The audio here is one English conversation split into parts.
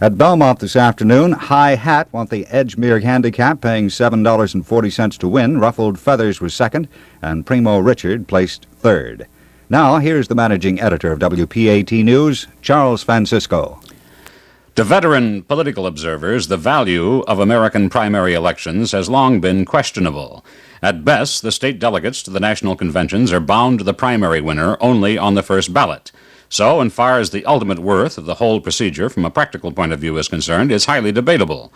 At Belmont this afternoon, High Hat won the Edgemere Handicap, paying $7.40 to win. Ruffled Feathers was second, and Primo Richard placed third. Now, here's the managing editor of WPAT News, Charles Francisco. To veteran political observers, the value of American primary elections has long been questionable. At best, the state delegates to the national conventions are bound to the primary winner only on the first ballot. So, in far as the ultimate worth of the whole procedure from a practical point of view is concerned, is highly debatable.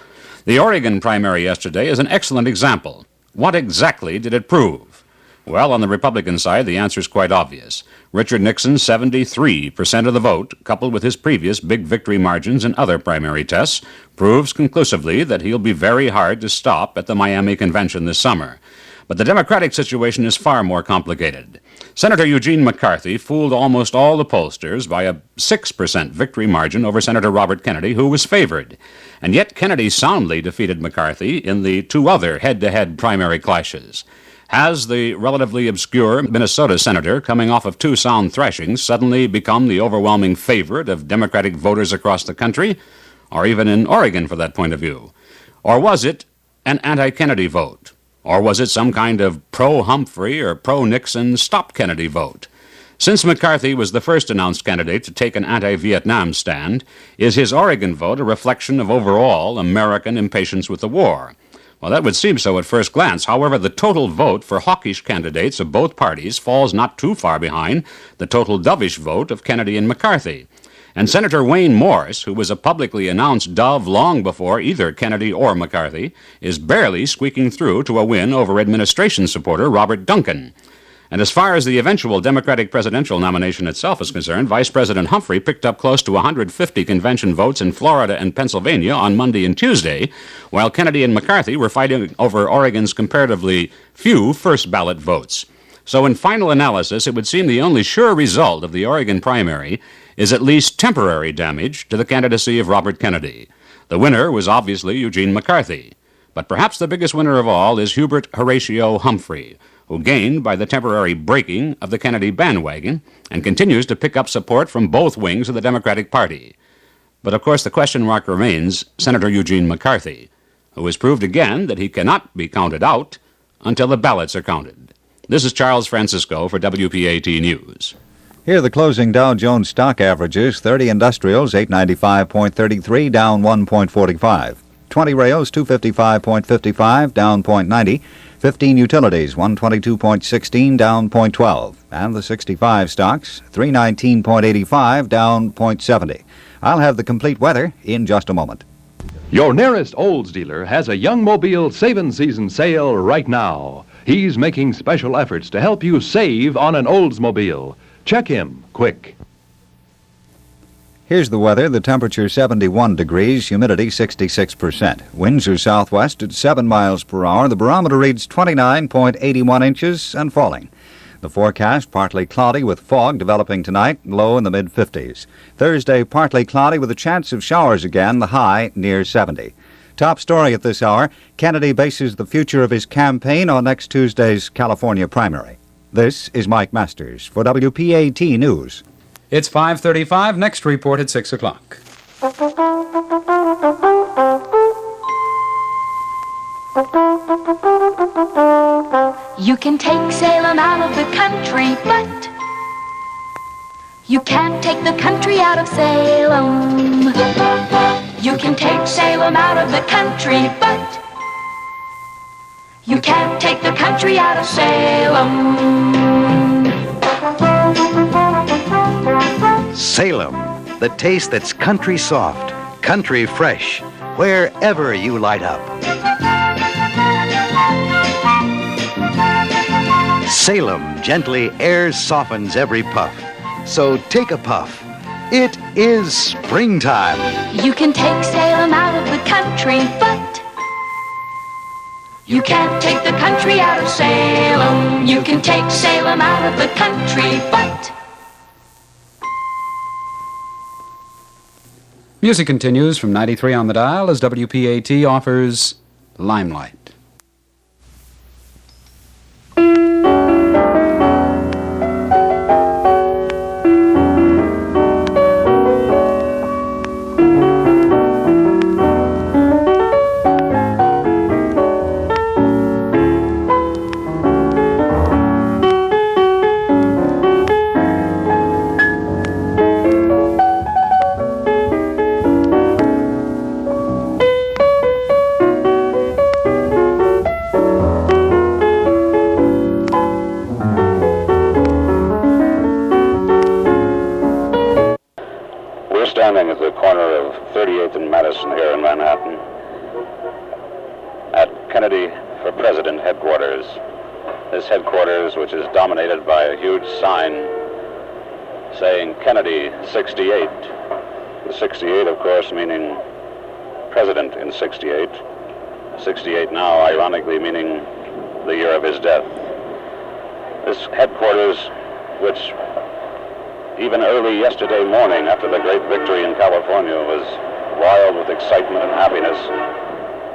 The Oregon primary yesterday is an excellent example. What exactly did it prove? Well, on the Republican side, the answer is quite obvious. Richard Nixon's 73% of the vote, coupled with his previous big victory margins in other primary tests, proves conclusively that he'll be very hard to stop at the Miami convention this summer. But the Democratic situation is far more complicated. Senator Eugene McCarthy fooled almost all the pollsters by a 6% victory margin over Senator Robert Kennedy, who was favored. And yet Kennedy soundly defeated McCarthy in the two other head-to-head primary clashes. Has the relatively obscure Minnesota senator, coming off of two sound thrashings, suddenly become the overwhelming favorite of Democratic voters across the country, or even in Oregon for that point of view? Or was it an anti-Kennedy vote? Or was it some kind of pro-Humphrey or pro-Nixon stop-Kennedy vote? Since McCarthy was the first announced candidate to take an anti-Vietnam stand, is his Oregon vote a reflection of overall American impatience with the war? Well, that would seem so at first glance. However, the total vote for hawkish candidates of both parties falls not too far behind the total dovish vote of Kennedy and McCarthy. And Senator Wayne Morse, who was a publicly announced dove long before either Kennedy or McCarthy, is barely squeaking through to a win over administration supporter Robert Duncan. And as far as the eventual Democratic presidential nomination itself is concerned, Vice President Humphrey picked up close to 150 convention votes in Florida and Pennsylvania on Monday and Tuesday, while Kennedy and McCarthy were fighting over Oregon's comparatively few first ballot votes. So in final analysis, it would seem the only sure result of the Oregon primary is at least temporary damage to the candidacy of Robert Kennedy. The winner was obviously Eugene McCarthy. But perhaps the biggest winner of all is Hubert Horatio Humphrey, who gained by the temporary breaking of the Kennedy bandwagon and continues to pick up support from both wings of the Democratic Party. But of course the question mark remains Senator Eugene McCarthy, who has proved again that he cannot be counted out until the ballots are counted. This is Charles Francisco for WPAT News. Here are the closing Dow Jones stock averages. 30 industrials, 895.33, down 1.45. 20 rails, 255.55, down 0.90. 15 utilities, 122.16, down 0.12. And the 65 stocks, 319.85, down 0.70. I'll have the complete weather in just a moment. Your nearest Olds dealer has a Young Mobile Savin' Season sale right now. He's making special efforts to help you save on an Oldsmobile. Check him quick. Here's the weather. The temperature 71 degrees, humidity 66%. Winds are southwest at 7 miles per hour. The barometer reads 29.81 inches and falling. The forecast, partly cloudy with fog developing tonight, low in the mid-50s. Thursday, partly cloudy with a chance of showers again, the high near 70. Top story at this hour, Kennedy bases the future of his campaign on next Tuesday's California primary. This is Mike Masters for WPAT News. It's 5:35. Next report at 6 o'clock. You can take Salem out of the country, but you can't take the country out of Salem. You can take Salem out of the country, but you can't take the country out of Salem. Salem, the taste that's country soft, country fresh, wherever you light up. Salem gently air softens every puff. So take a puff. It is springtime. You can take Salem out of the country, but you can't take the country out of Salem. You can take Salem out of the country, but Music continues from 93 on the dial as WPAT offers Limelight. of 38th and Madison here in Manhattan at Kennedy for President headquarters. This headquarters, which is dominated by a huge sign saying Kennedy 68. The 68, of course, meaning President in 68. 68 now, ironically, meaning the year of his death. This headquarters, which even early yesterday morning, after the great victory in California, was wild with excitement and happiness,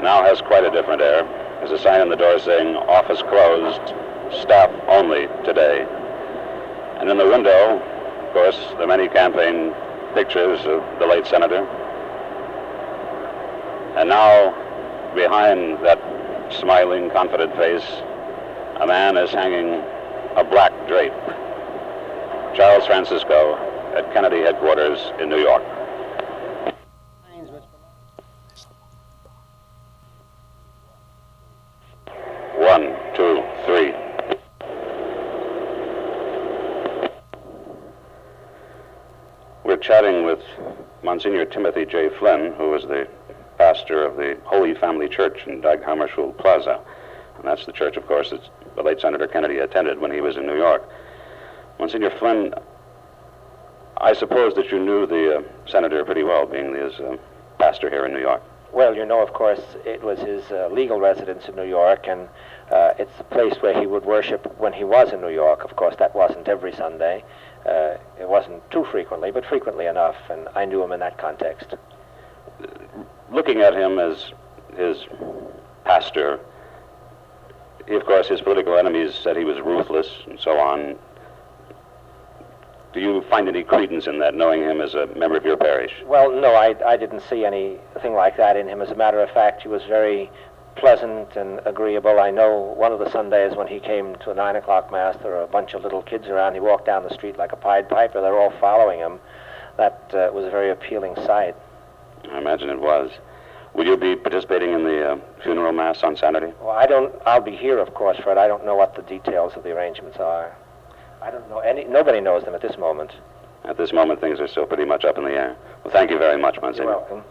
now has quite a different air. There's a sign on the door saying, "Office closed, staff only today." And in the window, of course, the many campaign pictures of the late senator. And now, behind that smiling, confident face, a man is hanging a black drape. Charles Francisco at Kennedy headquarters in New York. One, two, three. We're chatting with Monsignor Timothy J. Flynn, who is the pastor of the Holy Family Church in Dag Hammarskjöld Plaza. And that's the church, of course, that the late Senator Kennedy attended when he was in New York. Monsignor Flynn, I suppose that you knew the senator pretty well, being his pastor here in New York. Well, you know, of course, it was his legal residence in New York, and it's the place where he would worship when he was in New York. Of course, that wasn't every Sunday. It wasn't too frequently, but frequently enough, and I knew him in that context. Looking at him as his pastor, of course, his political enemies said he was ruthless and so on. Do you find any credence in that, knowing him as a member of your parish? Well, no, I didn't see anything like that in him. As a matter of fact, he was very pleasant and agreeable. I know one of the Sundays when he came to a 9 o'clock Mass, there were a bunch of little kids around. He walked down the street like a Pied Piper. They were all following him. That was a very appealing sight. I imagine it was. Will you be participating in the funeral Mass on Saturday? Well, I'll be here, of course, Fred. I don't know what the details of the arrangements are. I don't know nobody knows them at this moment. At this moment, things are still pretty much up in the air. Well, thank you very much, Monsignor. You're welcome.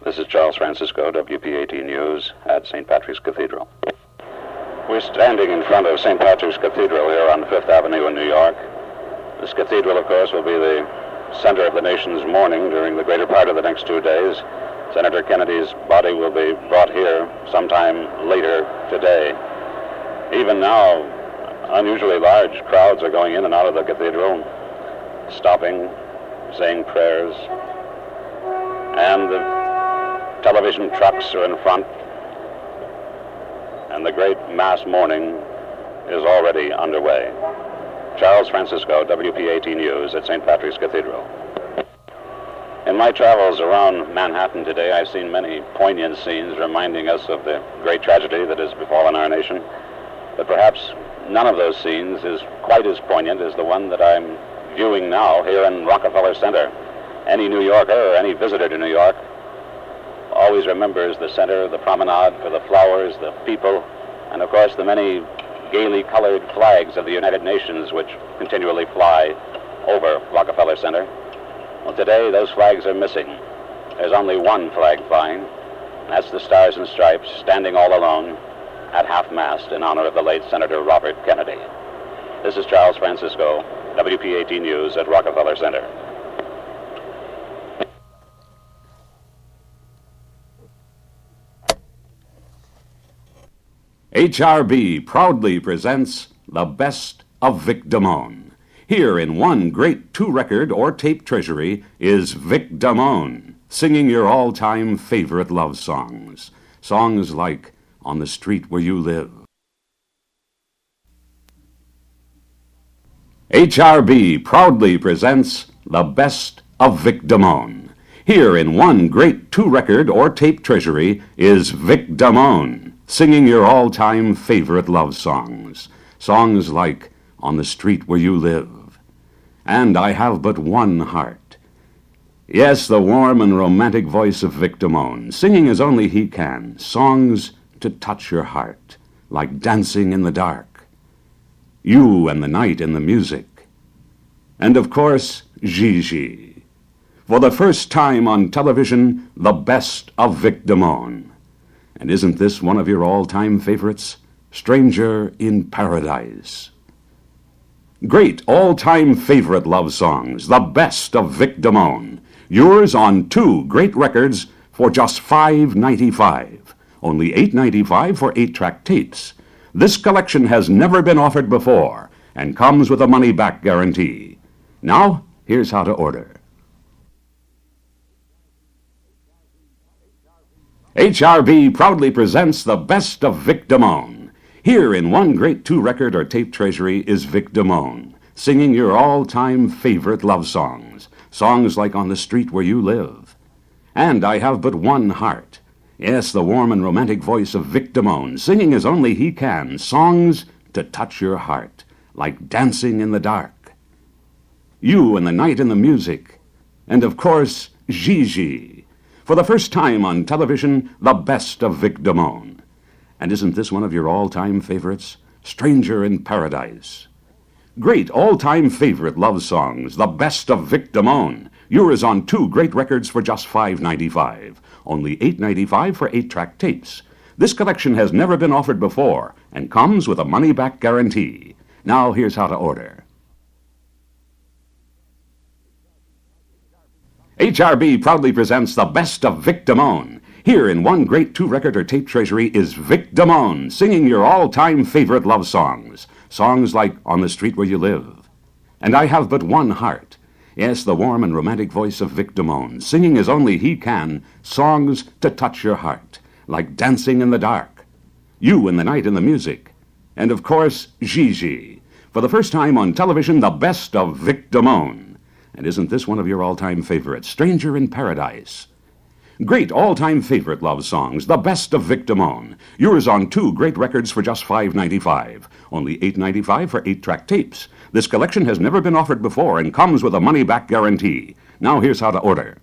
This is Charles Francisco, WPAT News at St. Patrick's Cathedral. We're standing in front of St. Patrick's Cathedral here on Fifth Avenue in New York. This cathedral, of course, will be the center of the nation's mourning during the greater part of the next 2 days. Senator Kennedy's body will be brought here sometime later today. Even now, unusually large crowds are going in and out of the cathedral, stopping, saying prayers, and the television trucks are in front, and the great mass mourning is already underway. Charles Francisco, WPAT News at St. Patrick's Cathedral. In my travels around Manhattan today, I've seen many poignant scenes reminding us of the great tragedy that has befallen our nation, but perhaps none of those scenes is quite as poignant as the one that I'm viewing now here in Rockefeller Center. Any New Yorker or any visitor to New York always remembers the center, the promenade for the flowers, the people, and of course the many gaily colored flags of the United Nations which continually fly over Rockefeller Center. Well, today those flags are missing. There's only one flag flying, and that's the Stars and Stripes standing all alone at half-mast in honor of the late Senator Robert Kennedy. This is Charles Francisco, WPAT News at Rockefeller Center. HRB proudly presents the best of Vic Damone. Here in one great 2-record or tape treasury is Vic Damone, singing your all-time favorite love songs. Songs like On the Street Where You Live. HRB proudly presents the best of Vic Damone. Here in one great 2-record or tape treasury is Vic Damone, singing your all-time favorite love songs. Songs like On the Street Where You Live and I Have But One Heart. Yes, the warm and romantic voice of Vic Damone, singing as only he can, songs to touch your heart, like Dancing in the Dark, You and the Night in the Music, and of course, Gigi. For the first time on television, the best of Vic Damone. And isn't this one of your all-time favorites? Stranger in Paradise. Great all-time favorite love songs, the best of Vic Damone. Yours on 2 great records for just $5.95. Only $8.95 for 8-track tapes. This collection has never been offered before and comes with a money-back guarantee. Now, here's how to order. HRB proudly presents the best of Vic Damone. Here in one great 2-record or tape treasury is Vic Damone, singing your all-time favorite love songs. Songs like On the Street Where You Live. And I Have But One Heart. Yes, the warm and romantic voice of Vic Damone, singing as only he can, songs to touch your heart, like Dancing in the Dark. You and the Night and the Music. And of course, Gigi. For the first time on television, the best of Vic Damone. And isn't this one of your all-time favorites? Stranger in Paradise. Great all-time favorite love songs, the best of Vic Damone. Yours on 2 great records for just $5.95. Only $8.95 for 8-track tapes. This collection has never been offered before and comes with a money-back guarantee. Now here's how to order. HRB proudly presents the best of Vic Damone. Here in one great 2-record or tape treasury is Vic Damone, singing your all-time favorite love songs. Songs like On the Street Where You Live. And I Have But One Heart. Yes, the warm and romantic voice of Vic Damone, singing as only he can, songs to touch your heart, like Dancing in the Dark. You and the Night and the Music. And of course, Gigi. For the first time on television, the best of Vic Damone. And isn't this one of your all-time favorites? Stranger in Paradise. Great all-time favorite love songs, the best of Vic Damone. Yours on 2 great records for just $5.95. Only $8.95 for 8-track tapes. This collection has never been offered before and comes with a money-back guarantee. Now here's how to order.